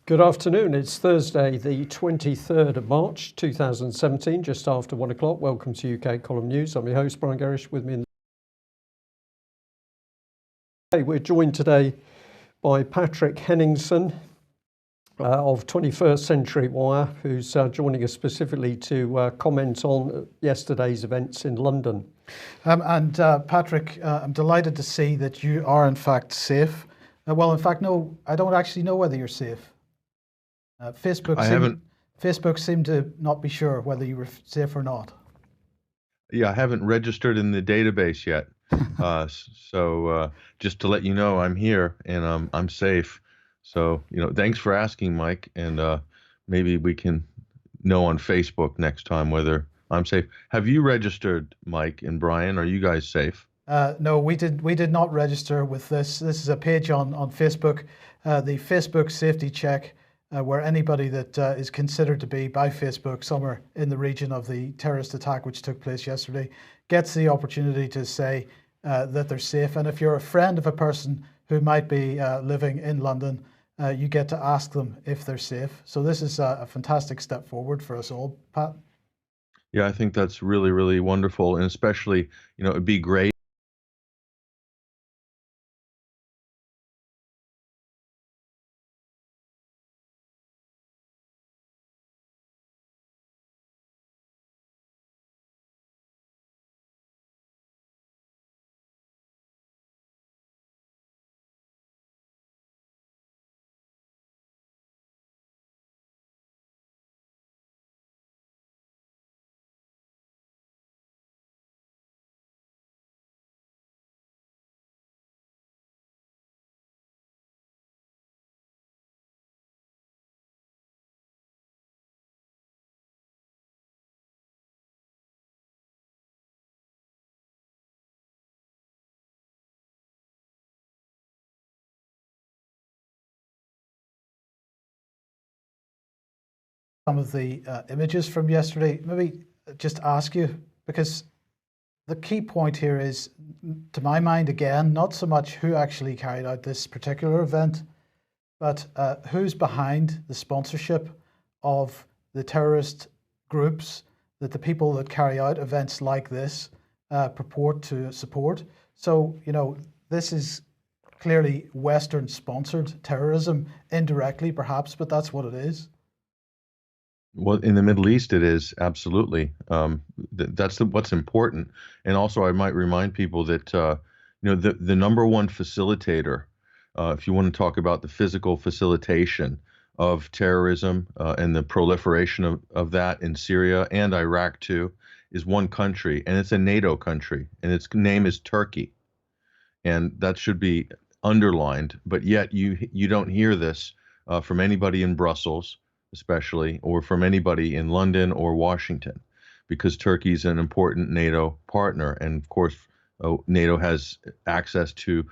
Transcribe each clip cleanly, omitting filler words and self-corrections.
Good afternoon. It's Thursday, the 23rd of March 2017, just after 1 o'clock. Welcome to UK Column News. I'm your host, Brian Gerrish. With me in the... We're joined today by Patrick Henningsen of 21st Century Wire, who's joining us specifically to comment on yesterday's events in London. Patrick, I'm delighted to see that you are in fact safe. Well, in fact, no, I don't actually know whether you're safe. Facebook seemed to not be sure whether you were safe or not. Yeah, I haven't registered in the database yet. So just to let you know, I'm here and I'm safe. So, thanks for asking, Mike. And maybe we can know on Facebook next time whether I'm safe. Have you registered, Mike and Brian? Are you guys safe? No, we did not register with this. This is a page on Facebook, the Facebook safety check, where anybody that is considered to be by Facebook somewhere in the region of the terrorist attack which took place yesterday gets the opportunity to say that they're safe. And if you're a friend of a person who might be living in London, you get to ask them if they're safe. So this is a fantastic step forward for us all, Pat. Yeah, I think that's really, really wonderful. And especially, it'd be great. Some of the images from yesterday, maybe just ask you, because the key point here is, to my mind, again, not so much who actually carried out this particular event, but who's behind the sponsorship of the terrorist groups that the people that carry out events like this purport to support. So, this is clearly Western sponsored terrorism, indirectly perhaps, but that's what it is. Well, in the Middle East, it is absolutely. That's what's important. And also, I might remind people that the number one facilitator, if you want to talk about the physical facilitation of terrorism and the proliferation of that in Syria and Iraq too, is one country, and it's a NATO country, and its name is Turkey, and that should be underlined. But yet, you don't hear this from anybody in Brussels, especially, or from anybody in London or Washington, because Turkey's an important NATO partner. And of course, NATO has access to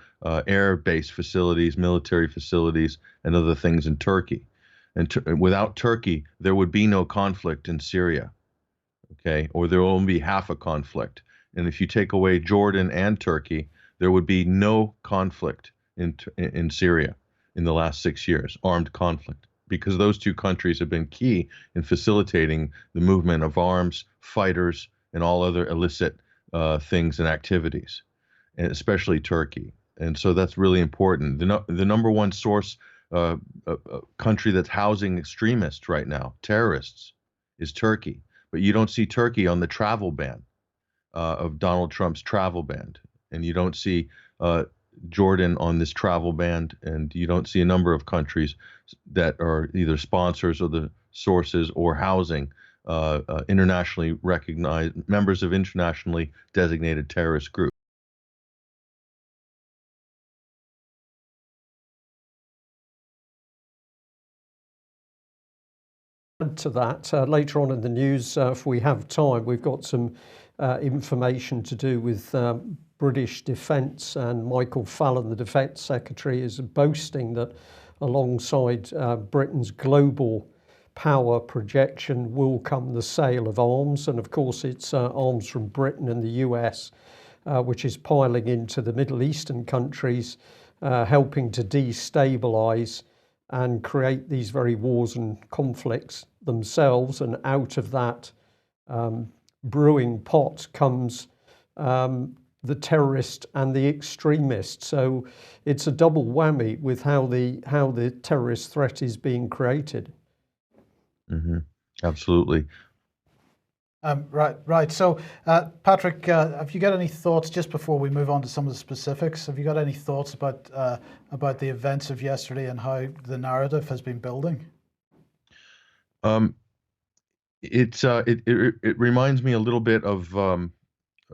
air-based facilities, military facilities, and other things in Turkey. And without Turkey, there would be no conflict in Syria, okay? Or there will only be half a conflict. And if you take away Jordan and Turkey, there would be no conflict in Syria in the last 6 years, armed conflict, because those two countries have been key in facilitating the movement of arms, fighters, and all other illicit things and activities, and especially Turkey. And so that's really important. The number one source country that's housing extremists right now, terrorists, is Turkey. But you don't see Turkey on the travel ban of Donald Trump's travel ban, and you don't see Jordan on this travel ban, and you don't see a number of countries that are either sponsors or the sources or housing internationally recognized members of internationally designated terrorist groups. To that, later on in the news, if we have time, we've got some information to do with British Defence, and Michael Fallon, the Defence Secretary, is boasting that alongside Britain's global power projection will come the sale of arms. And of course, it's arms from Britain and the US, which is piling into the Middle Eastern countries, helping to destabilise and create these very wars and conflicts themselves. And out of that brewing pot comes the terrorist and the extremist. So it's a double whammy with how the terrorist threat is being created. Hmm. Absolutely. Right. So, Patrick, have you got any thoughts just before we move on to some of the specifics? Have you got any thoughts about the events of yesterday and how the narrative has been building? Um, it reminds me a little bit of a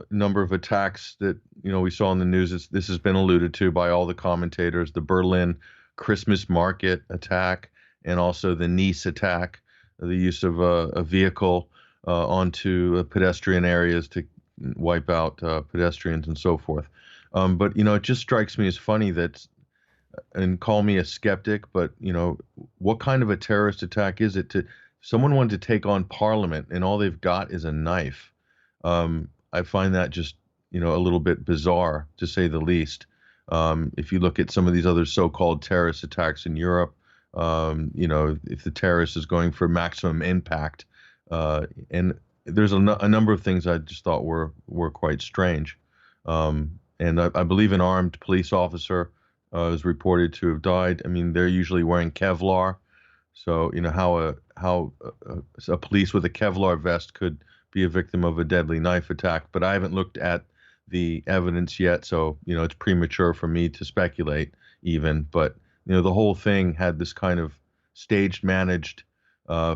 number of attacks that we saw in the news. This has been alluded to by all the commentators: the Berlin Christmas market attack, and also the Nice attack, the use of a vehicle onto pedestrian areas to wipe out pedestrians and so forth. But it just strikes me as funny that, and call me a skeptic, but what kind of a terrorist attack is it to someone wanted to take on Parliament and all they've got is a knife? I find that just a little bit bizarre, to say the least. If you look at some of these other so-called terrorist attacks in Europe, if the terrorist is going for maximum impact, and there's a number of things I just thought were quite strange. And I believe an armed police officer is reported to have died. I mean, they're usually wearing Kevlar, so how a police with a Kevlar vest could be a victim of a deadly knife attack. But I haven't looked at the evidence yet, so it's premature for me to speculate even. But the whole thing had this kind of staged, managed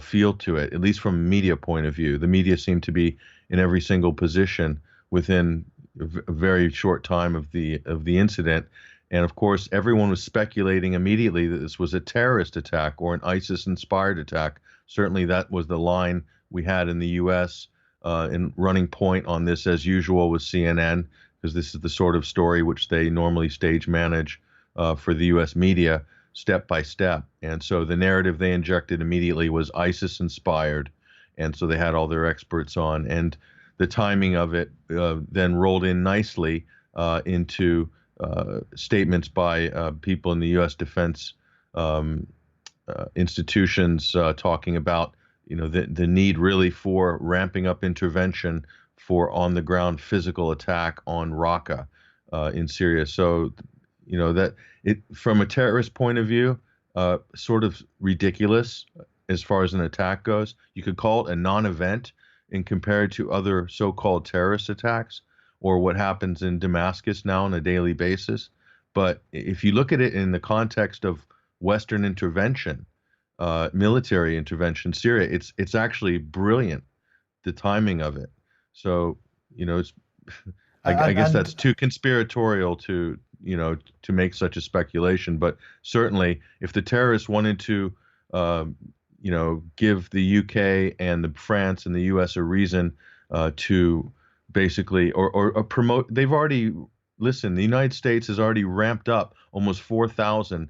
feel to it, at least from a media point of view. The media seemed to be in every single position within a very short time of the incident. And of course, everyone was speculating immediately that this was a terrorist attack or an ISIS-inspired attack. Certainly, that was the line we had in the U.S. And running point on this, as usual, was CNN, because this is the sort of story which they normally stage manage for the U.S. media step by step. And so the narrative they injected immediately was ISIS-inspired, and so they had all their experts on. And the timing of it then rolled in nicely into statements by people in the U.S. defense institutions talking about the need really for ramping up intervention for on the ground physical attack on Raqqa in Syria. So that it from a terrorist point of view, sort of ridiculous as far as an attack goes. You could call it a non-event and compared to other so-called terrorist attacks or what happens in Damascus now on a daily basis. But if you look at it in the context of Western intervention, military intervention, Syria, it's actually brilliant, the timing of it. So, it's I And guess and that's too conspiratorial to make such a speculation. But certainly, if the terrorists wanted to, give the UK and the France and the US a reason to basically or promote, they've already listen. The United States has already ramped up almost 4,000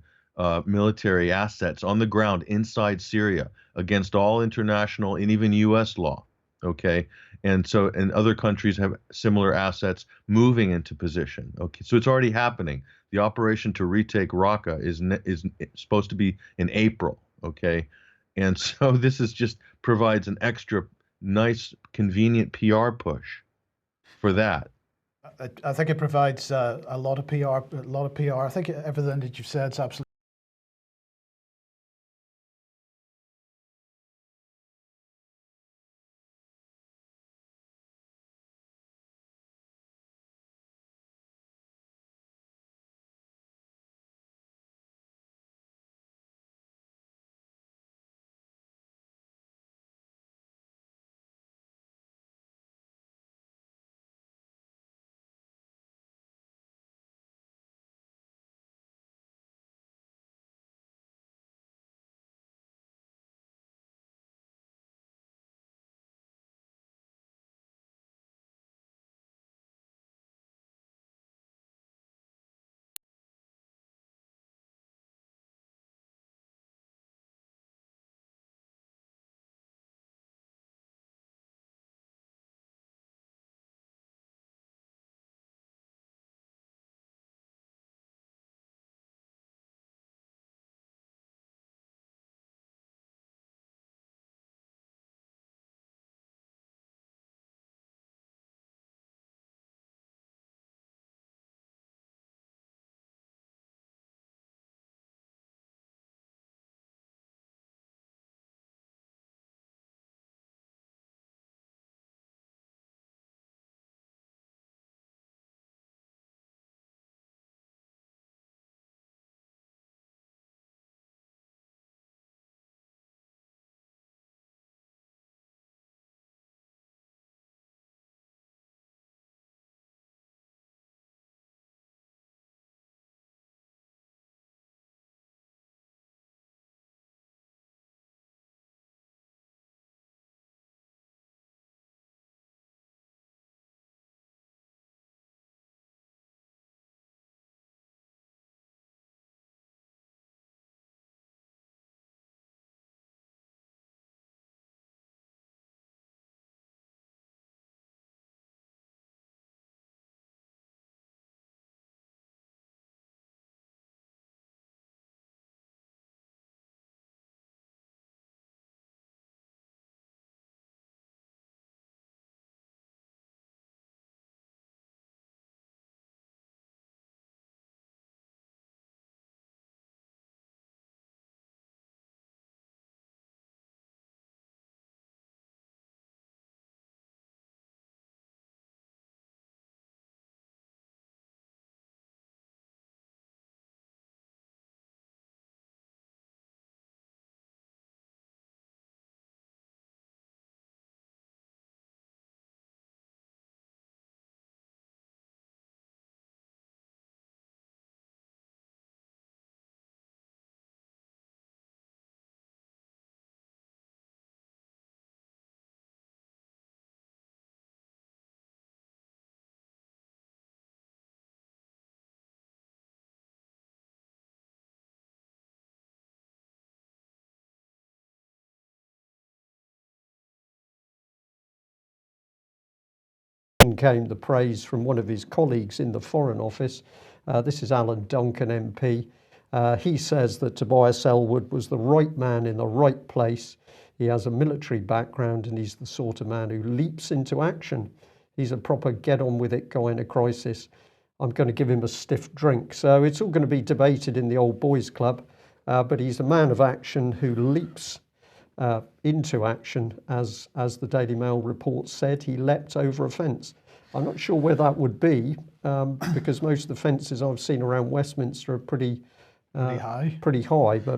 military assets on the ground inside Syria against all international and even U.S. law. Okay, and other countries have similar assets moving into position. Okay, so it's already happening. The operation to retake Raqqa is supposed to be in April. Okay, and so this is just provides an extra nice, convenient PR push for that. I think it provides a lot of PR. A lot of PR. I think everything that you've said is absolutely. then came the praise from one of his colleagues in the Foreign Office. This is Alan Duncan MP. He says that Tobias Ellwood was the right man in the right place. He has a military background and he's the sort of man who leaps into action. He's a proper get-on-with-it guy in a crisis. I'm going to give him a stiff drink. So it's all going to be debated in the old boys club, but he's a man of action who leaps into action, as the Daily Mail report said. He leapt over a fence. I'm not sure where that would be, because most of the fences I've seen around Westminster are pretty high. But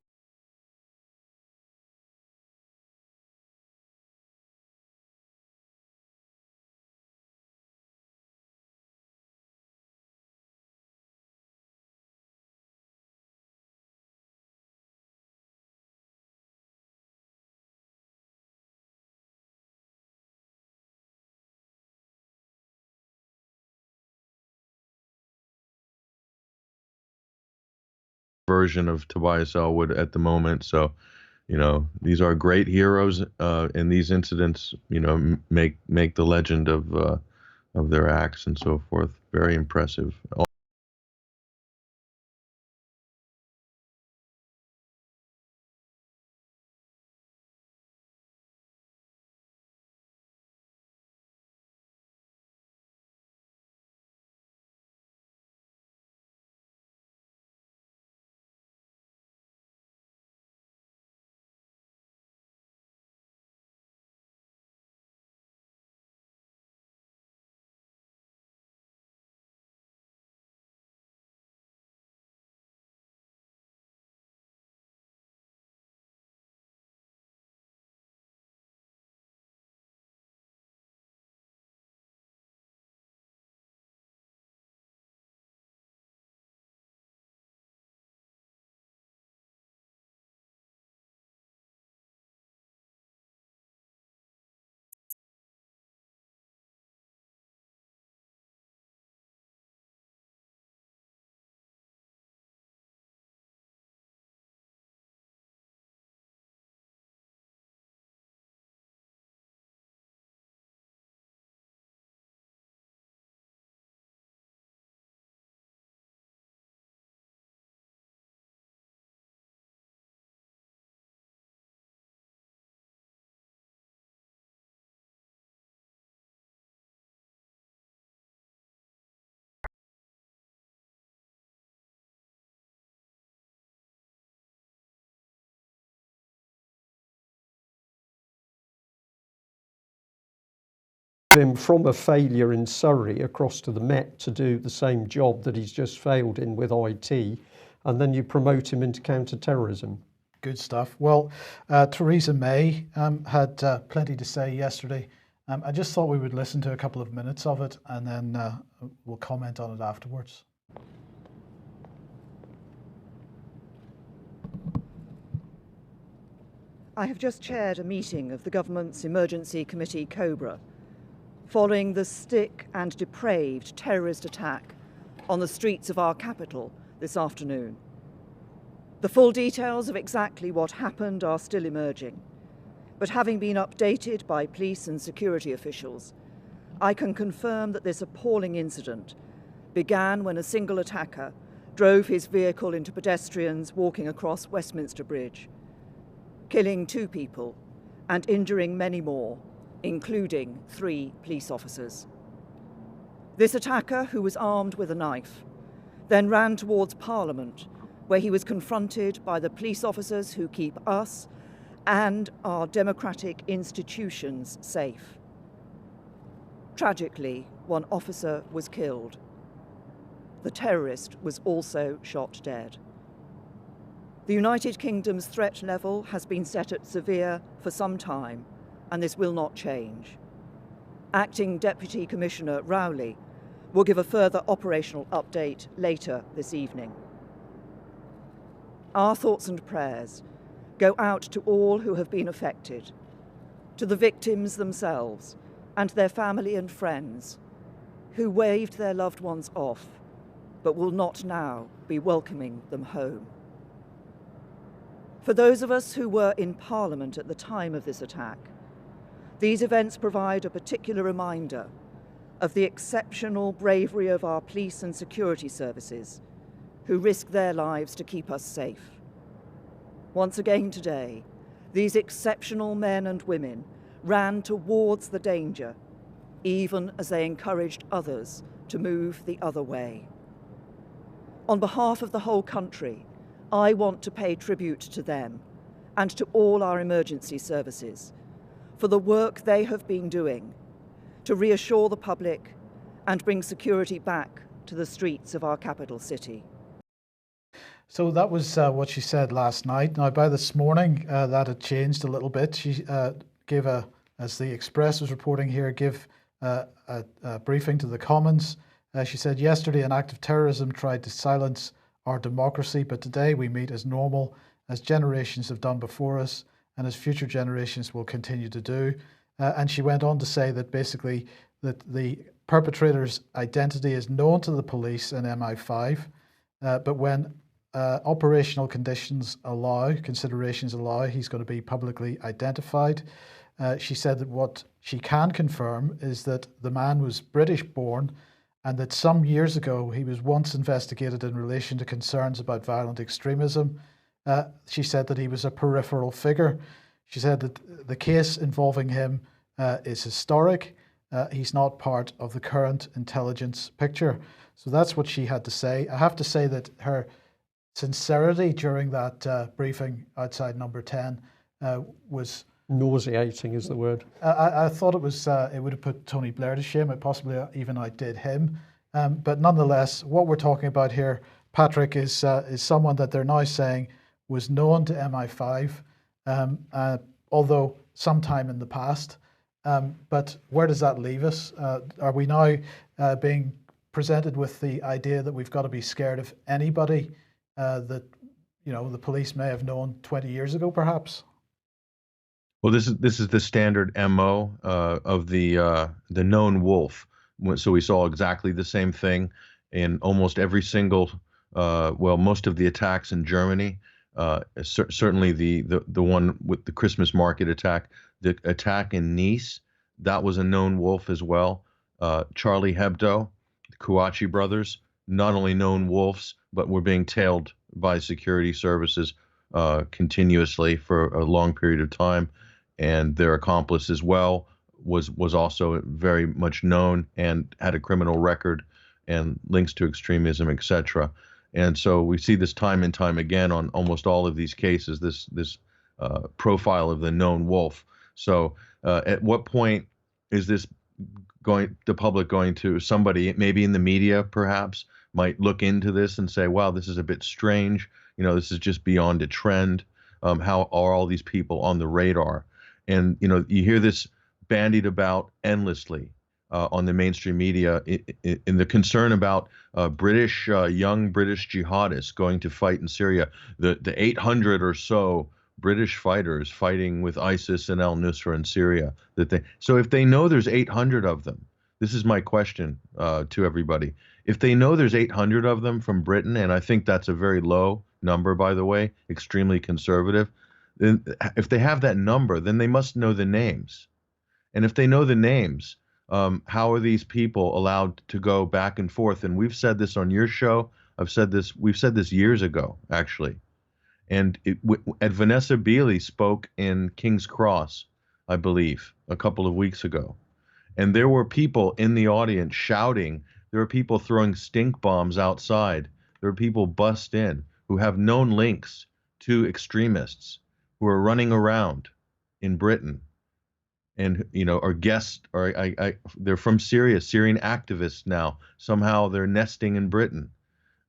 version of Tobias Ellwood at the moment. So, these are great heroes, and these incidents, make the legend of their acts and so forth. Very impressive. him from a failure in Surrey across to the Met to do the same job that he's just failed in with IT, and then you promote him into counter-terrorism. Good stuff. Well, Theresa May had plenty to say yesterday. I just thought we would listen to a couple of minutes of it and then we'll comment on it afterwards. I have just chaired a meeting of the government's Emergency Committee COBRA, following the sick and depraved terrorist attack on the streets of our capital this afternoon. The full details of exactly what happened are still emerging, but having been updated by police and security officials, I can confirm that this appalling incident began when a single attacker drove his vehicle into pedestrians walking across Westminster Bridge, killing 2 people and injuring many more, including 3 police officers. This attacker, who was armed with a knife, then ran towards Parliament, where he was confronted by the police officers who keep us and our democratic institutions safe. Tragically, 1 officer was killed. The terrorist was also shot dead. The United Kingdom's threat level has been set at severe for some time, and this will not change. Acting Deputy Commissioner Rowley will give a further operational update later this evening. Our thoughts and prayers go out to all who have been affected, to the victims themselves and their family and friends who waved their loved ones off but will not now be welcoming them home. For those of us who were in Parliament at the time of this attack, these events provide a particular reminder of the exceptional bravery of our police and security services, who risk their lives to keep us safe. Once again today, these exceptional men and women ran towards the danger, even as they encouraged others to move the other way. On behalf of the whole country, I want to pay tribute to them and to all our emergency services for the work they have been doing to reassure the public and bring security back to the streets of our capital city. So that was what she said last night. Now, by this morning, that had changed a little bit. She gave as the Express was reporting here, gave a briefing to the Commons. She said, yesterday an act of terrorism tried to silence our democracy, but today we meet as normal, as generations have done before us, and as future generations will continue to do. And she went on to say that basically that the perpetrator's identity is known to the police and MI5, but when operational considerations allow, he's going to be publicly identified. She said that what she can confirm is that the man was British born and that some years ago he was once investigated in relation to concerns about violent extremism. She said that he was a peripheral figure. She said that the case involving him is historic. He's not part of the current intelligence picture. So that's what she had to say. I have to say that her sincerity during that briefing outside Number 10 was nauseating is the word. I thought it was it would have put Tony Blair to shame. It possibly even outdid him. But nonetheless, what we're talking about here, Patrick, is someone that they're now saying was known to MI5, although sometime in the past. But where does that leave us? Are we now being presented with the idea that we've got to be scared of anybody that the police may have known 20 years ago, perhaps? Well, this is the standard MO of the known wolf. So we saw exactly the same thing in almost every single, most of the attacks in Germany. Certainly the one with the Christmas market attack, the attack in Nice, that was a known wolf as well. Charlie Hebdo, the Kouachi brothers, not only known wolves, but were being tailed by security services continuously for a long period of time. And their accomplice as well was also very much known and had a criminal record and links to extremism, etc. And so we see this time and time again on almost all of these cases, this profile of the known wolf. So at what point is the public going to, somebody maybe in the media perhaps might look into this and say, wow, this is a bit strange. This is just beyond a trend. How are all these people on the radar? And, you hear this bandied about endlessly on the mainstream media in the concern about young British jihadists going to fight in Syria, the 800 or so British fighters fighting with ISIS and al-Nusra in Syria. So if they know there's 800 of them, this is my question to everybody. If they know there's 800 of them from Britain, and I think that's a very low number, by the way, extremely conservative, then if they have that number, then they must know the names. And if they know the names, how are these people allowed to go back and forth? And we've said this on your show. We've said this years ago, actually. And Vanessa Beeley spoke in King's Cross, I believe, a couple of weeks ago. And there were people in the audience shouting. There were people throwing stink bombs outside. There were people bussed in who have known links to extremists who are running around in Britain and, are guests, or they're from Syria, Syrian activists now. Somehow they're nesting in Britain.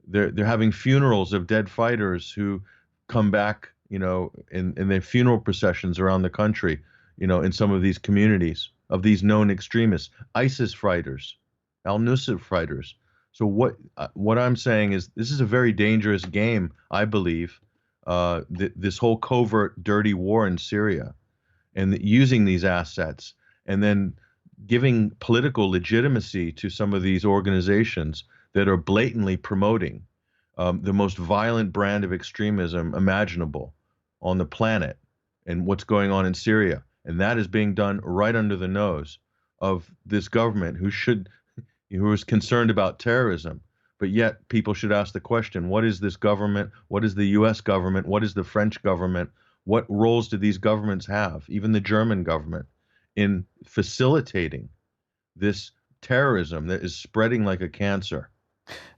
They're having funerals of dead fighters who come back, in their funeral processions around the country, in some of these communities of these known extremists, ISIS fighters, al-Nusra fighters. So what I'm saying is this is a very dangerous game, I believe, this whole covert, dirty war in Syria, and using these assets and then giving political legitimacy to some of these organizations that are blatantly promoting the most violent brand of extremism imaginable on the planet and what's going on in Syria. And that is being done right under the nose of this government, who who is concerned about terrorism. But yet people should ask the question, what is this government? What is the US government? What is the French government? What roles do these governments have, even the German government, in facilitating this terrorism that is spreading like a cancer?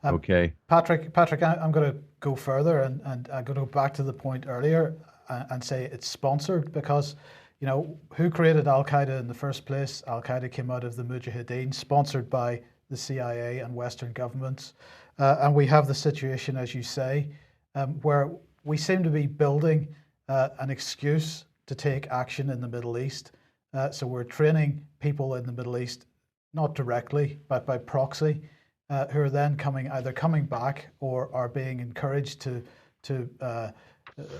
Okay. Patrick, I'm going to go further and I'm going to go back to the point earlier and say it's sponsored because, you know, who created Al Qaeda in the first place? Al Qaeda came out of the Mujahideen, sponsored by the CIA and Western governments. And we have the situation, as you say, where we seem to be building an excuse to take action in the Middle East. So we're training people in the Middle East, not directly, but by proxy, who are then either coming back or are being encouraged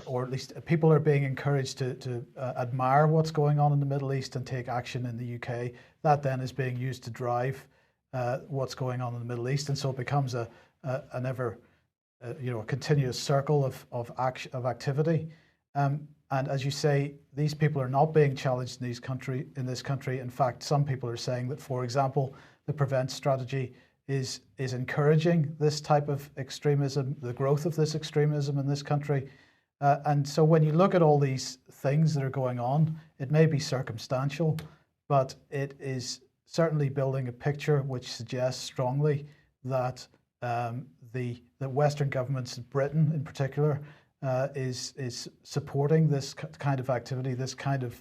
or at least people are being encouraged to admire what's going on in the Middle East and take action in the UK. That then is being used to drive what's going on in the Middle East, and so it becomes a continuous circle of activity. And as you say, these people are not being challenged in this country. In fact, some people are saying that, for example, the prevent strategy is encouraging this type of extremism, the growth of this extremism in this country. And so when you look at all these things that are going on, it may be circumstantial, but it is certainly building a picture which suggests strongly that the Western governments, Britain in particular, is supporting this kind of activity, this kind of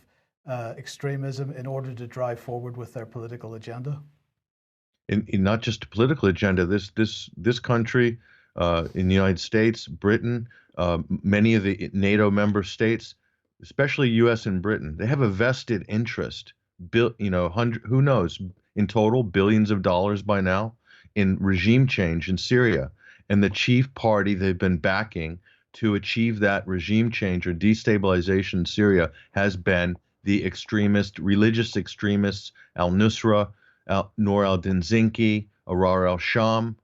extremism in order to drive forward with their political agenda. In not just a political agenda, this country, in the United States, Britain, many of the NATO member states, especially U.S. and Britain, they have a vested interest, who knows, in total, billions of dollars by now, in regime change in Syria. And the chief party they've been backing to achieve that regime change or destabilization in Syria has been the religious extremists, al-Nusra, Nour al-Din Zinki, Ahrar al-Sham,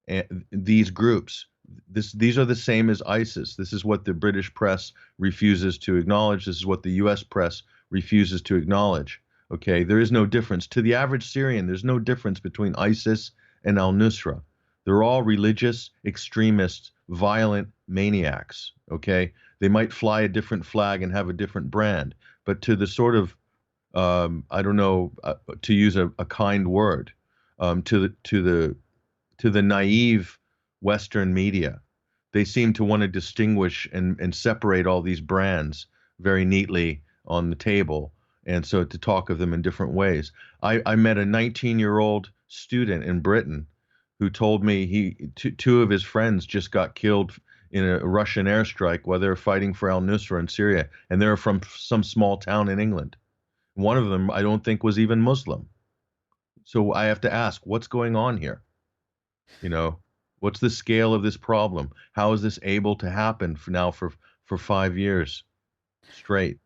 and these groups. These are the same as ISIS. This is what the British press refuses to acknowledge. This is what the U.S. press refuses to acknowledge. Okay, there is no difference. To the average Syrian, there's no difference between ISIS and al-Nusra. They're all religious extremists, violent maniacs. Okay, they might fly a different flag and have a different brand, but to the sort of I don't know, to use a kind word, to the naive Western media, they seem to want to distinguish and separate all these brands very neatly on the table, and so to talk of them in different ways. I met a 19-year-old student in Britain who told me two of his friends just got killed in a Russian airstrike while they were fighting for al-Nusra in Syria, and they're from some small town in England. One of them, I don't think, was even Muslim. So I have to ask, what's going on here? What's the scale of this problem? How is this able to happen for 5 years straight?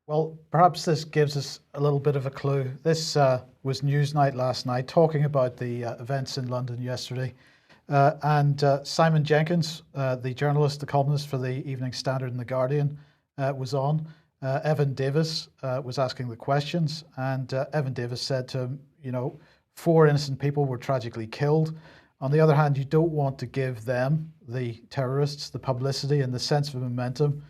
Well, perhaps this gives us a little bit of a clue. This was Newsnight last night, talking about the events in London yesterday. And Simon Jenkins, the journalist, the columnist for the Evening Standard and The Guardian, was on. Evan Davis was asking the questions, and Evan Davis said to him, 4 innocent people were tragically killed. On the other hand, you don't want to give them, the terrorists, the publicity and the sense of momentum,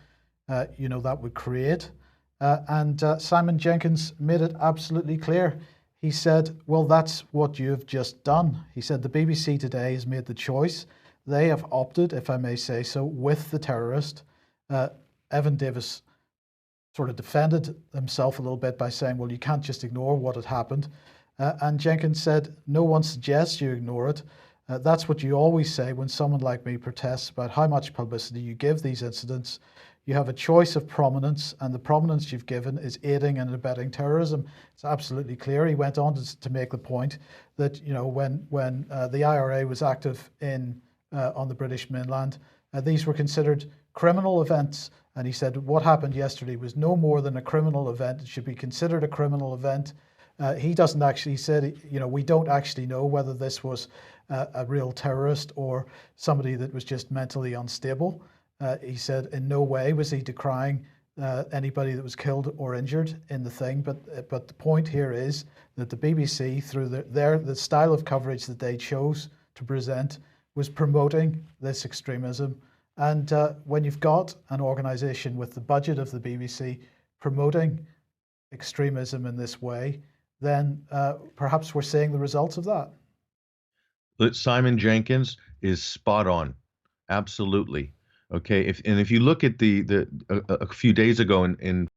that would create. And Simon Jenkins made it absolutely clear. He said, well, that's what you have just done. He said the BBC today has made the choice. They have opted, if I may say so, with the terrorist. Evan Davis sort of defended himself a little bit by saying, well, you can't just ignore what had happened. And Jenkins said, no one suggests you ignore it. That's what you always say when someone like me protests about how much publicity you give these incidents. You have a choice of prominence, and the prominence you've given is aiding and abetting terrorism. It's absolutely clear. He went on to make the point that when the IRA was active on the British mainland, these were considered criminal events. And he said what happened yesterday was no more than a criminal event. It should be considered a criminal event. He doesn't actually, he said, we don't actually know whether this was a real terrorist or somebody that was just mentally unstable. He said in no way was he decrying anybody that was killed or injured in the thing. But the point here is that the BBC, through the style of coverage that they chose to present, was promoting this extremism. And when you've got an organisation with the budget of the BBC promoting extremism in this way, then perhaps we're seeing the results of that. Simon Jenkins is spot on, absolutely. Okay, if you look at a few days ago in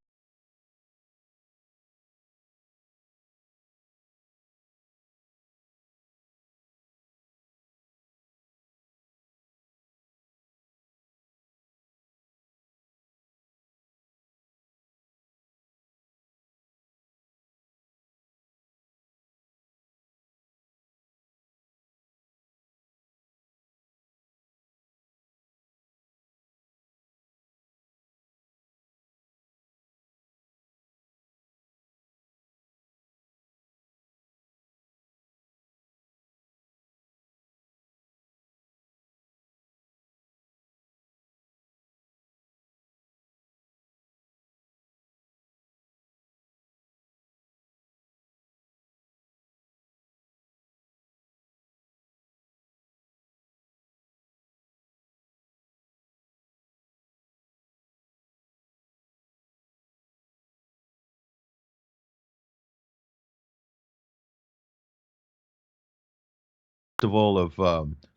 festival of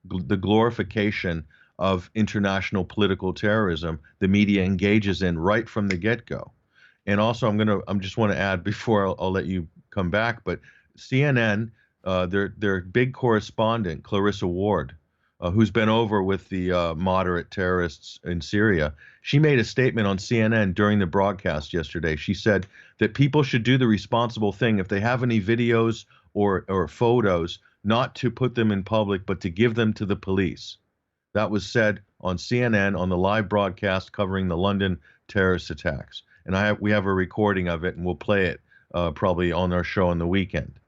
the glorification of international political terrorism the media engages in right from the get-go. And also, I'm just want to add before I'll let you come back, but CNN, their big correspondent Clarissa Ward, who's been over with the moderate terrorists in Syria, she made a statement on CNN during the broadcast yesterday. She said that people should do the responsible thing if they have any videos or photos, not to put them in public, but to give them to the police. That was said on CNN on the live broadcast covering the London terrorist attacks. And we have a recording of it, and we'll play it probably on our show on the weekend.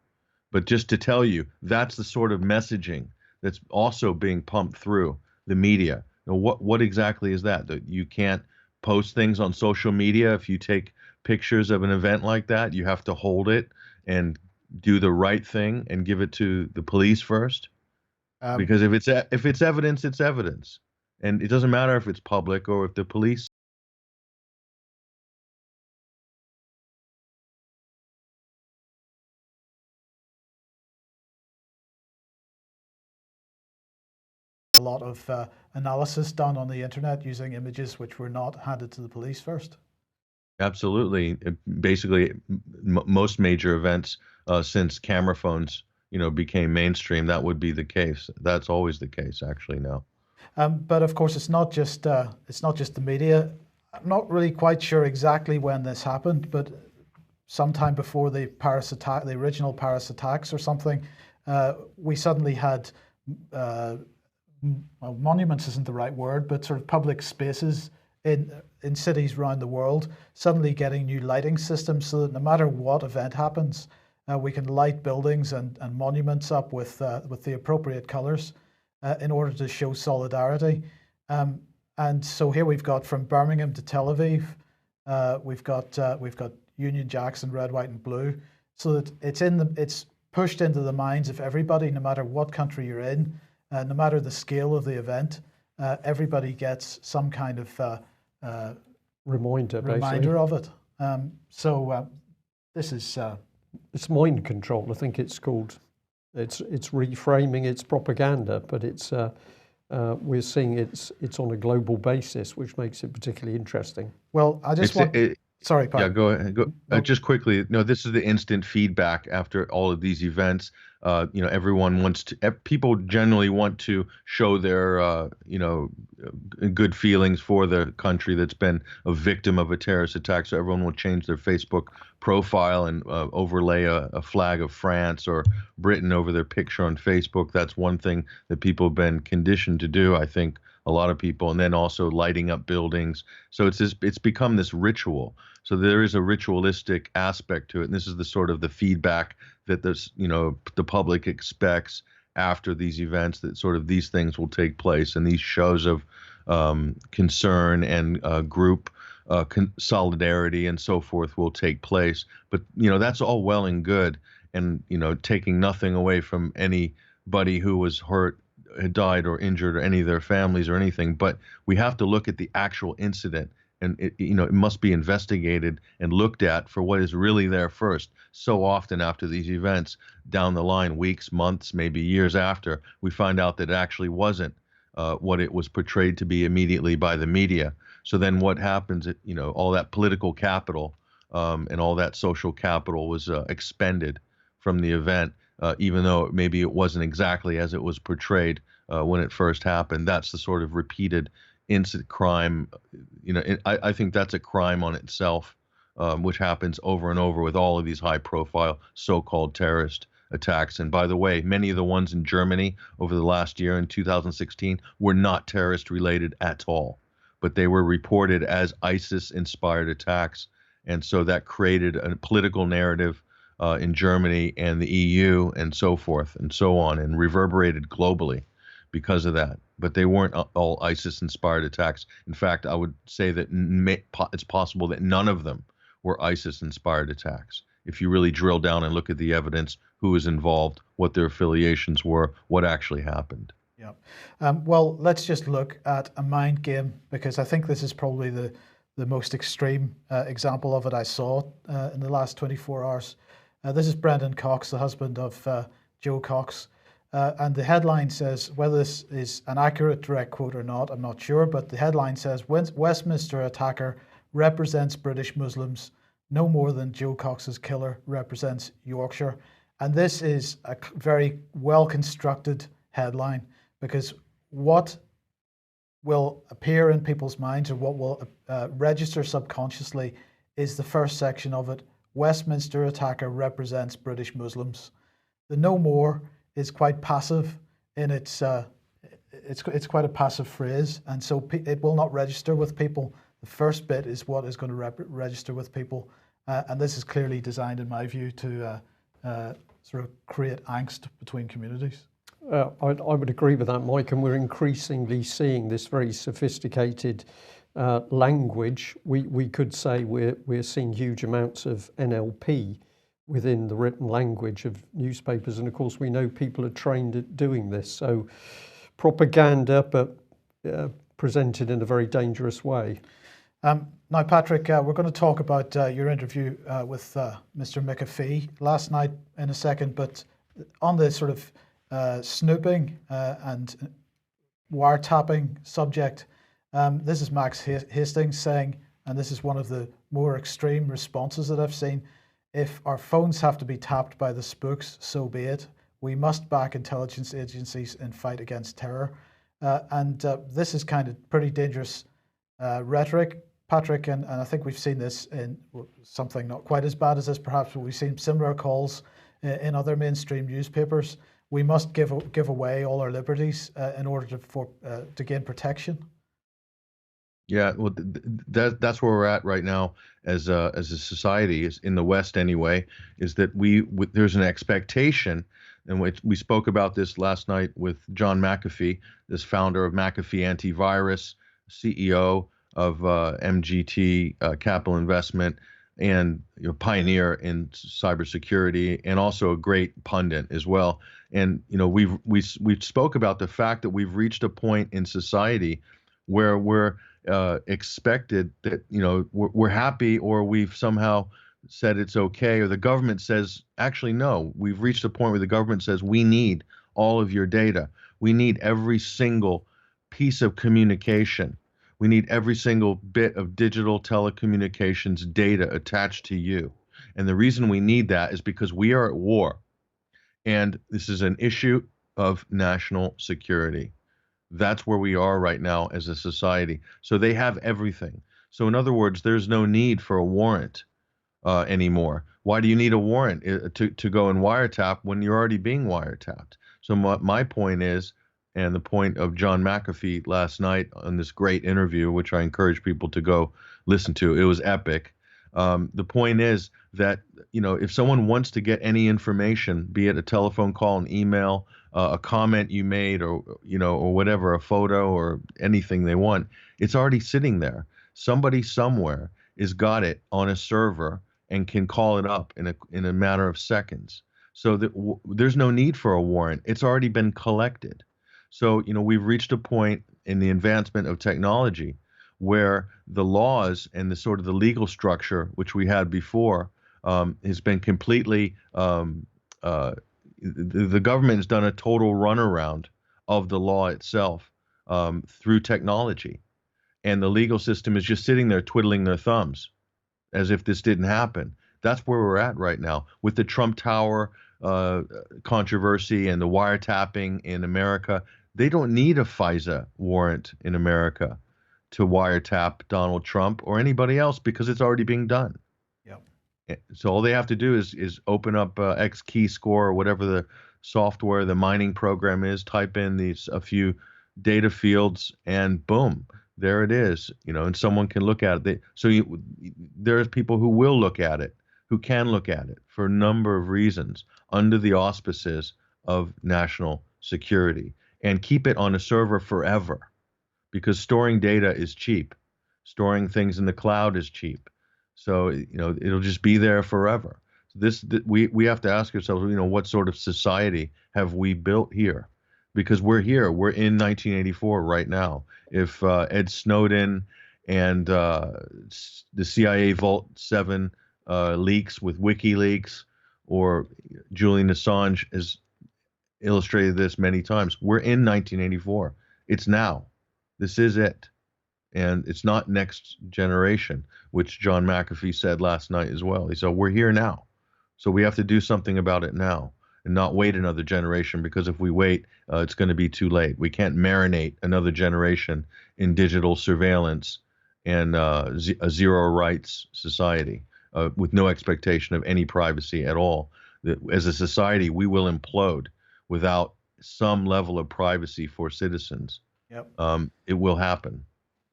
But just to tell you, that's the sort of messaging that's also being pumped through the media. Now, what exactly is that? That you can't post things on social media if you take pictures of an event like that? You have to hold it and do the right thing and give it to the police first? Because if it's evidence, it's evidence, and it doesn't matter if it's public or if the police. A lot of analysis done on the internet using images which were not handed to the police first. Absolutely. Basically, most major events since camera phones, became mainstream, that would be the case. That's always the case, actually, now. But of course, it's not just the media. I'm not really quite sure exactly when this happened, but sometime before the Paris attack, the original Paris attacks or something, we suddenly had well, monuments isn't the right word, but sort of public spaces in cities around the world suddenly getting new lighting systems so that no matter what event happens, we can light buildings and monuments up with the appropriate colors in order to show solidarity. And so here we've got from Birmingham to Tel Aviv, we've got Union Jacks in red, white, and blue, so that it's pushed into the minds of everybody, no matter what country you're in, no matter the scale of the event. Everybody gets some kind of reminder of it. So this is it's mind control, I think it's called. It's reframing, it's propaganda, but it's we're seeing it's on a global basis, which makes it particularly interesting. Well, I just sorry, Pat. Yeah, go ahead. Go. Just quickly, this is the instant feedback after all of these events. Everyone wants to. People generally want to show their, good feelings for the country that's been a victim of a terrorist attack. So everyone will change their Facebook profile and overlay a flag of France or Britain over their picture on Facebook. That's one thing that people have been conditioned to do, I think. A lot of people, and then also lighting up buildings. So it's become this ritual. So there is a ritualistic aspect to it, and this is the sort of the feedback that the public expects after these events, that sort of these things will take place, and these shows of concern and group solidarity and so forth will take place. But that's all well and good, and taking nothing away from anybody who was hurt, had died, or injured, or any of their families or anything. But we have to look at the actual incident, and it must be investigated and looked at for what is really there first. So often after these events, down the line, weeks, months, maybe years after, we find out that it actually wasn't what it was portrayed to be immediately by the media. So then what happens? All that political capital and all that social capital was expended from the event, even though maybe it wasn't exactly as it was portrayed when it first happened. That's the sort of repeated incident crime. I think that's a crime on itself, which happens over and over with all of these high-profile so-called terrorist attacks. And by the way, many of the ones in Germany over the last year in 2016 were not terrorist related at all, but they were reported as ISIS-inspired attacks. And so that created a political narrative in Germany and the EU and so forth and so on, and reverberated globally because of that. But they weren't all ISIS-inspired attacks. In fact, I would say that it's possible that none of them were ISIS-inspired attacks. If you really drill down and look at the evidence, who was involved, what their affiliations were, what actually happened. Yeah. Well, let's just look at a mind game, because I think this is probably the most extreme example of it I saw in the last 24 hours. This is Brendan Cox, the husband of Joe Cox. And the headline says, whether this is an accurate direct quote or not, I'm not sure, but the headline says, Westminster attacker represents British Muslims no more than Joe Cox's killer represents Yorkshire. And this is a very well-constructed headline, because what will appear in people's minds, or what will register subconsciously, is the first section of it. Westminster attacker represents British Muslims. The no more is quite passive in its quite a passive phrase, and so it will not register with people. The first bit is what is going to register with people, and this is clearly designed, in my view, to sort of create angst between communities. I would agree with that, Mike, and we're increasingly seeing this very sophisticated language. We could say we're seeing huge amounts of NLP within the written language of newspapers, and of course we know people are trained at doing this. So propaganda, but presented in a very dangerous way. Now, Patrick, we're going to talk about your interview with Mr. McAfee last night in a second, but on the sort of snooping and wiretapping subject, this is Max Hastings saying, and this is one of the more extreme responses that I've seen: if our phones have to be tapped by the spooks, so be it. We must back intelligence agencies in fight against terror. And this is kind of pretty dangerous rhetoric, Patrick, and I think we've seen this in something not quite as bad as this perhaps, but we've seen similar calls in other mainstream newspapers. We must give away all our liberties in order to gain protection. Yeah, well, that's where we're at right now as a society, is in the West anyway, is that there's an expectation, and we spoke about this last night with John McAfee, this founder of McAfee Antivirus, CEO of MGT Capital Investment, and pioneer in cybersecurity, and also a great pundit as well. And we spoke about the fact that we've reached a point in society where we're expected that we're happy, or we've somehow said it's okay, or the government says, actually no, we've reached a point where the government says, we need all of your data, we need every single piece of communication, we need every single bit of digital telecommunications data attached to you. And the reason we need that is because we are at war, and this is an issue of national security. That's where we are right now as a society. So they have everything. So in other words, there's no need for a warrant anymore. Why do you need a warrant to go and wiretap when you're already being wiretapped? So my point is, and the point of John McAfee last night on this great interview, which I encourage people to go listen to, it was epic. The point is that, if someone wants to get any information, be it a telephone call, an email, a comment you made, or whatever, a photo or anything they want, it's already sitting there. Somebody somewhere is got it on a server and can call it up in a matter of seconds. So that there's no need for a warrant. It's already been collected. So, we've reached a point in the advancement of technology where the laws and the sort of the legal structure which we had before has been completely the government has done a total runaround of the law itself through technology, and the legal system is just sitting there twiddling their thumbs as if this didn't happen. That's where we're at right now with the Trump Tower controversy and the wiretapping in America. They don't need a FISA warrant in America to wiretap Donald Trump or anybody else because it's already being done. Yep. So all they have to do is open up X Keyscore or whatever the software, the mining program is, type in a few data fields, and boom, there it is. And someone can look at it. There's people who will look at it, who can look at it for a number of reasons under the auspices of national security, and keep it on a server forever, because storing data is cheap. Storing things in the cloud is cheap. So, it'll just be there forever. We have to ask ourselves, what sort of society have we built here? Because we're here. We're in 1984 right now. If Ed Snowden and the CIA Vault 7 leaks with WikiLeaks, or Julian Assange has illustrated this many times, we're in 1984. It's now. This is it. And it's not next generation, which John McAfee said last night as well. He said, we're here now. So we have to do something about it now and not wait another generation, because if we wait, it's going to be too late. We can't marinate another generation in digital surveillance and a zero rights society with no expectation of any privacy at all. As a society, we will implode without some level of privacy for citizens. Yep. It will happen.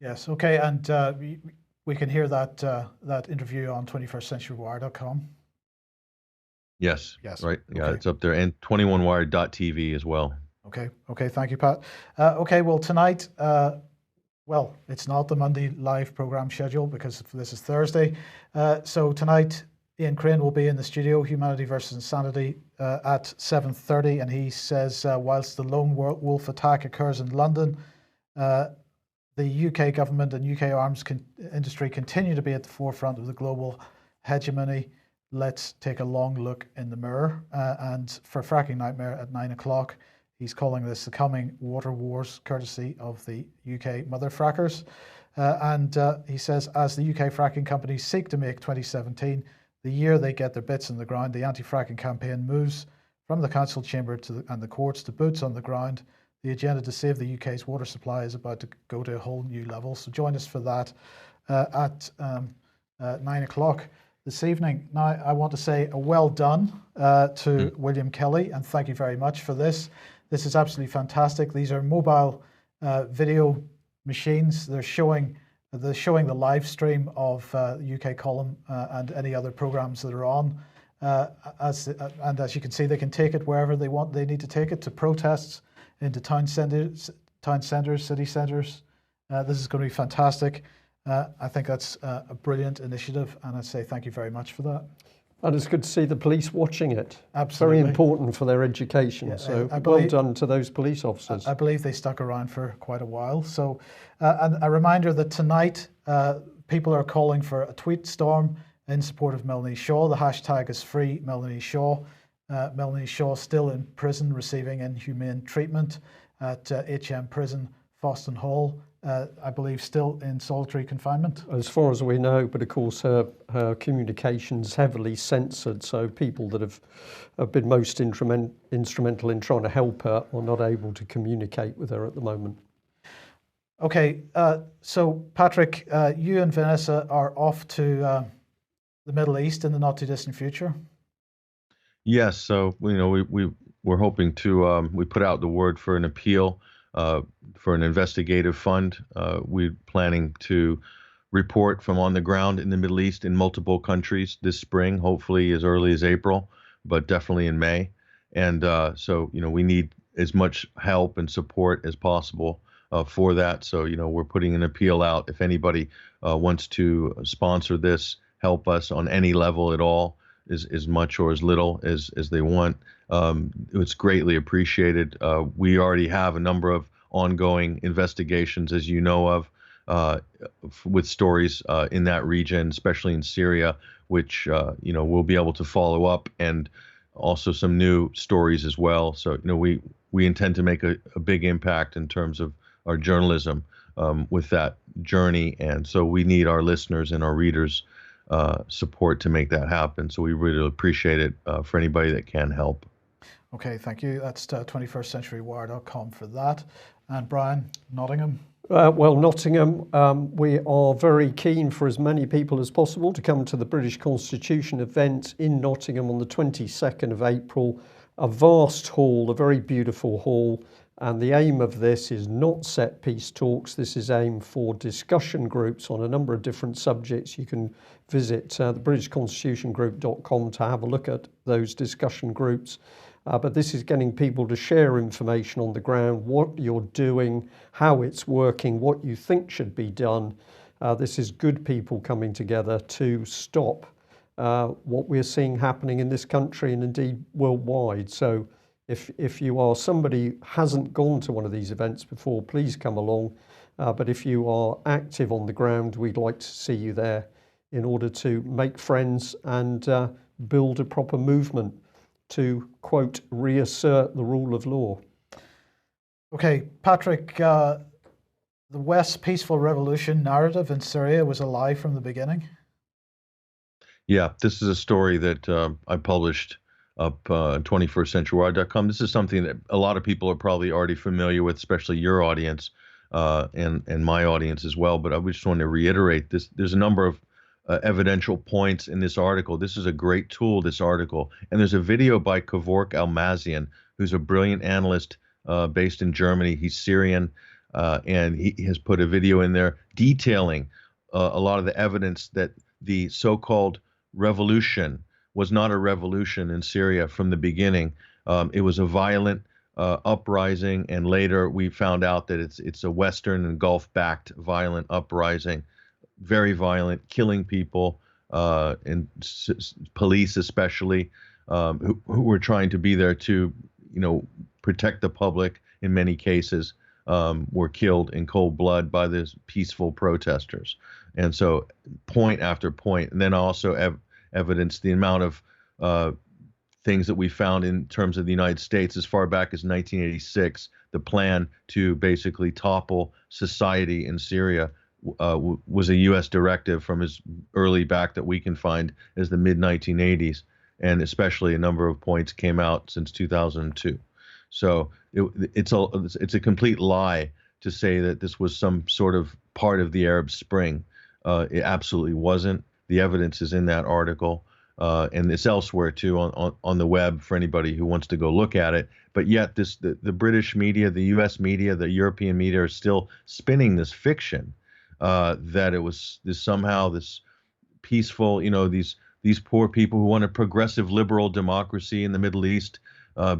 Yes. Okay. And we can hear that interview on 21stcenturywire.com. Yes. Yes. Right. Yeah, Okay. it's up there, and 21wire.tv as well. Okay. Okay. Thank you, Pat. Okay. Well, tonight, well, it's not the Monday live program schedule because this is Thursday. So tonight, Ian Crane will be in the studio, Humanity versus Insanity, at 7:30, and he says, whilst the lone wolf attack occurs in London, the UK government and UK arms industry continue to be at the forefront of the global hegemony. Let's take a long look in the mirror. And for Fracking Nightmare at 9 o'clock, he's calling this the coming water wars, courtesy of the UK mother frackers. And he says, as the UK fracking companies seek to make 2017 the year they get their bits in the ground, the anti-fracking campaign moves from the council chamber and the courts to boots on the ground. The agenda to save the UK's water supply is about to go to a whole new level. So join us for that at 9 o'clock this evening. Now, I want to say a well done to William Kelly, and thank you very much for this. This is absolutely fantastic. These are mobile video machines. They're showing the live stream of UK Column and any other programs that are on. And as you can see, they can take it wherever they want. They need to take it to protests, into town centres, city centres. This is going to be fantastic. I think that's a brilliant initiative, and I'd say thank you very much for that. And it's good to see the police watching it. Absolutely. Very important for their education. Yeah, so I believe, well done to those police officers. I believe they stuck around for quite a while. So, and a reminder that tonight people are calling for a tweet storm in support of Melanie Shaw. The hashtag is free Melanie Shaw. Melanie Shaw still in prison receiving inhumane treatment at HM Prison, Foston Hall. I believe still in solitary confinement. As far as we know, but of course her communication's heavily censored, so people that have been most instrumental in trying to help her are not able to communicate with her at the moment. Okay, so Patrick, you and Vanessa are off to the Middle East in the not too distant future. Yes, so we're hoping to we put out the word for an appeal for an investigative fund. We're planning to report from on the ground in the Middle East in multiple countries this spring, hopefully as early as April, but definitely in May. And so we need as much help and support as possible for that. So, we're putting an appeal out. If anybody wants to sponsor this, help us on any level at all, as much or as little as they want, it's greatly appreciated. We already have a number of ongoing investigations, as you know of, with stories in that region, especially in Syria, which we'll be able to follow up, and also some new stories as well. So we intend to make a big impact in terms of our journalism with that journey, and so we need our listeners and our readers' support to make that happen. So we really appreciate it for anybody that can help. Okay, thank you. That's 21stcenturywire.com for that. And Brian, Nottingham. Well, Nottingham, we are very keen for as many people as possible to come to the British Constitution event in Nottingham on the 22nd of April. A vast hall, a very beautiful hall. And the aim of this is not set piece talks. This is aimed for discussion groups on a number of different subjects. You can visit the BritishConstitutionGroup.com to have a look at those discussion groups. But this is getting people to share information on the ground, what you're doing, how it's working, what you think should be done. This is good people coming together to stop what we're seeing happening in this country and indeed worldwide. So if you are somebody who hasn't gone to one of these events before, please come along. But if you are active on the ground, we'd like to see you there in order to make friends and build a proper movement to, quote, reassert the rule of law. Okay, Patrick, the West's peaceful revolution narrative in Syria was a lie from the beginning. Yeah, this is a story that I published up on 21stcenturywire.com. This is something that a lot of people are probably already familiar with, especially your audience and my audience as well. But I just want to reiterate this. There's a number of evidential points in this article. This is a great tool, this article. And there's a video by Kevork Almazian, who's a brilliant analyst based in Germany. He's Syrian, and he has put a video in there detailing a lot of the evidence that the so-called revolution was not a revolution in Syria from the beginning. It was a violent uprising, and later we found out that it's a Western and Gulf-backed violent uprising. Very violent, killing people, and police especially, who were trying to be there to, protect the public. In many cases, were killed in cold blood by these peaceful protesters. And so, point after point, and then also evidence the amount of things that we found in terms of the United States as far back as 1986, the plan to basically topple society in Syria. Was a U.S. directive from as early back that we can find as the mid-1980s, and especially a number of points came out since 2002. So it's a complete lie to say that this was some sort of part of the Arab Spring. It absolutely wasn't. The evidence is in that article, and it's elsewhere too on the web for anybody who wants to go look at it. But yet the British media, the U.S. media, the European media are still spinning this fiction. That it was somehow this peaceful, these poor people who want a progressive liberal democracy in the Middle East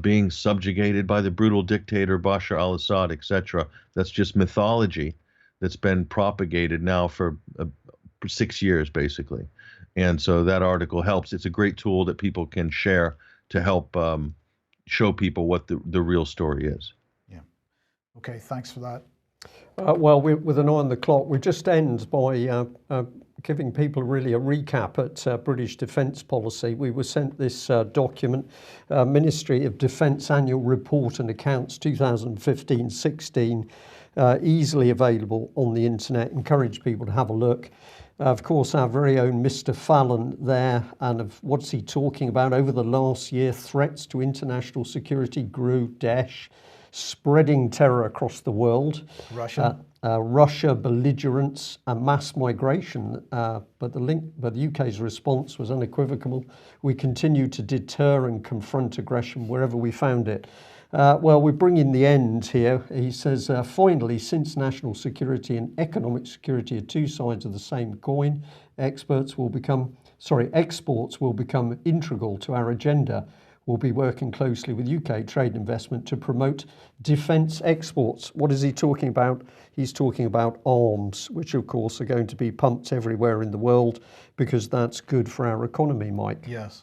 being subjugated by the brutal dictator Bashar al-Assad, etc. That's just mythology that's been propagated now for 6 years, basically. And so that article helps. It's a great tool that people can share to help show people what the real story is. Yeah. Okay, thanks for that. Well, with an eye on the clock, we just end by giving people really a recap at British Defence Policy. We were sent this document, Ministry of Defence Annual Report and Accounts 2015-16, easily available on the internet. Encourage people to have a look. Of course, our very own Mr. Fallon there, and of what's he talking about? Over the last year, threats to international security grew, Daesh, spreading terror across the world. Russia, belligerence, and mass migration. But the UK's response was unequivocal. We continue to deter and confront aggression wherever we found it. Well, we're bringing the end here. He says, finally, since national security and economic security are two sides of the same coin, exports will become integral to our agenda. will be working closely with UK trade and investment to promote defence exports. What is he talking about? He's talking about arms, which of course are going to be pumped everywhere in the world because that's good for our economy, Mike. Yes.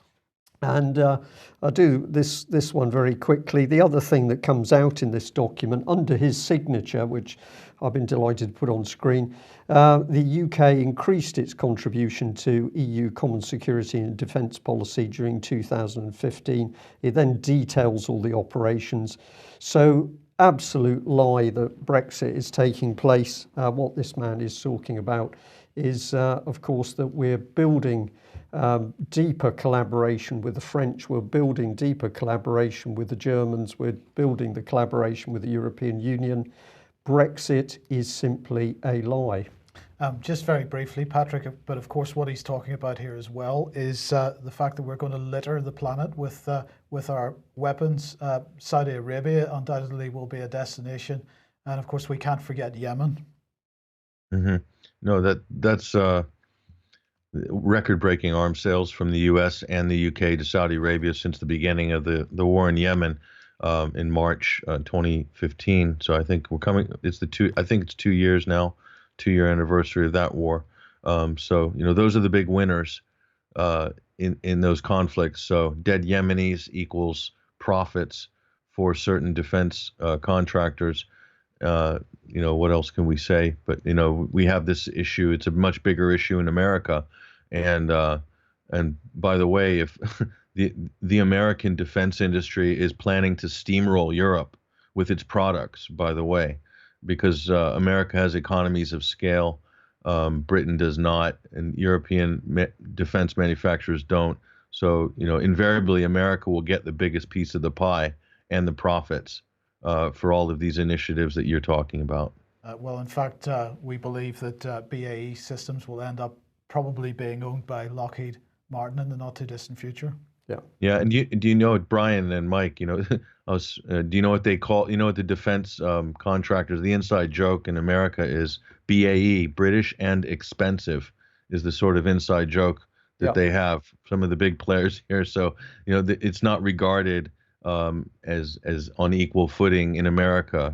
And I'll do this one very quickly. The other thing that comes out in this document under his signature, which I've been delighted to put on screen, the UK increased its contribution to EU common security and defence policy during 2015. It then details all the operations. So absolute lie that Brexit is taking place. What this man is talking about is, of course, that we're building deeper collaboration with the French, we're building deeper collaboration with the Germans, we're building the collaboration with the European Union. Brexit is simply a lie. Just very briefly, Patrick, but of course what he's talking about here as well is the fact that we're going to litter the planet with our weapons. Saudi Arabia undoubtedly will be a destination, and of course we can't forget Yemen. Mm-hmm. No, that's record-breaking arms sales from the U.S. and the U.K. to Saudi Arabia since the beginning of the war in Yemen in March 2015. So I think we're coming. I think it's 2 years now, 2-year anniversary of that war. So those are the big winners in those conflicts. So dead Yemenis equals profits for certain defense contractors. What else can we say? But we have this issue. It's a much bigger issue in America, and by the way, if the American defense industry is planning to steamroll Europe with its products, by the way, because America has economies of scale, Britain does not, and European defense manufacturers don't. So invariably, America will get the biggest piece of the pie and the profits for all of these initiatives that you're talking about. Well, in fact, we believe that BAE Systems will end up probably being owned by Lockheed Martin in the not too distant future. Yeah. Yeah, and do you know, Brian and Mike, do you know what they call, what the defense contractors, the inside joke in America is BAE, British and expensive, is the sort of inside joke that they have, some of the big players here. So, it's not regarded as on equal footing in America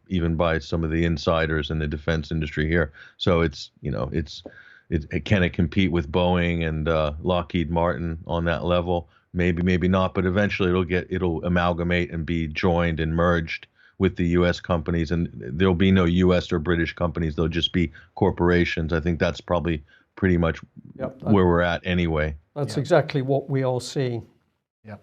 even by some of the insiders in the defense industry here. So can it compete with Boeing and Lockheed Martin on that level? Maybe not, but eventually it'll amalgamate and be joined and merged with the U.S. companies, and there'll be no U.S. or British companies. They'll just be corporations. I think that's probably pretty much where we're at anyway. That's exactly what we are seeing. Yeah.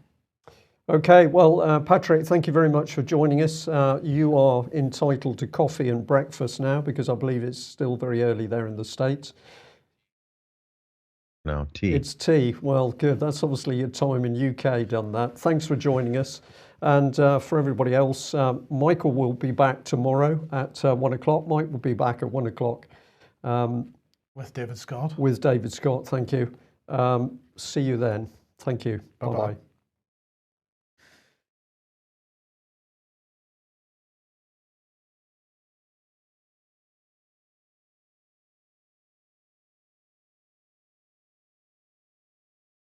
Okay, well, Patrick, thank you very much for joining us. You are entitled to coffee and breakfast now because I believe it's still very early there in the States. No, tea. It's tea. Well, good. That's obviously your time in UK done that. Thanks for joining us. And for everybody else, Michael will be back tomorrow at 1 o'clock. Mike will be back at 1 o'clock. With David Scott. With David Scott, thank you. See you then. Thank you. Bye-bye.